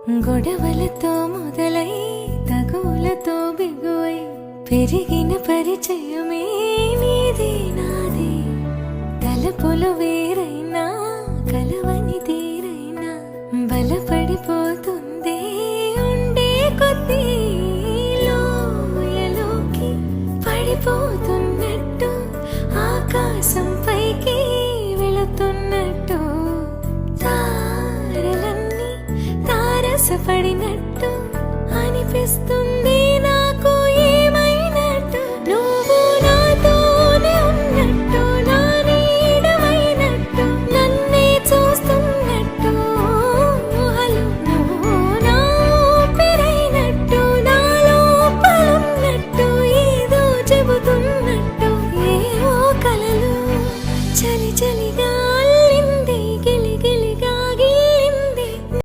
గొడవలతో మొదలై తగులతో బిగువై పెరిగిన పరిచయమే నీది నాది. తలపులు వేరైనా కలవని తీరైనా బలపడిపోతుంది ఉండే కొద్దీ. లోయలోకి పడిపోతున్నట్టు ఆకాశం పైకి వెళుతున్నట్టు తారలన్నీ తారసపడినట్టు అనిపిస్తుంది.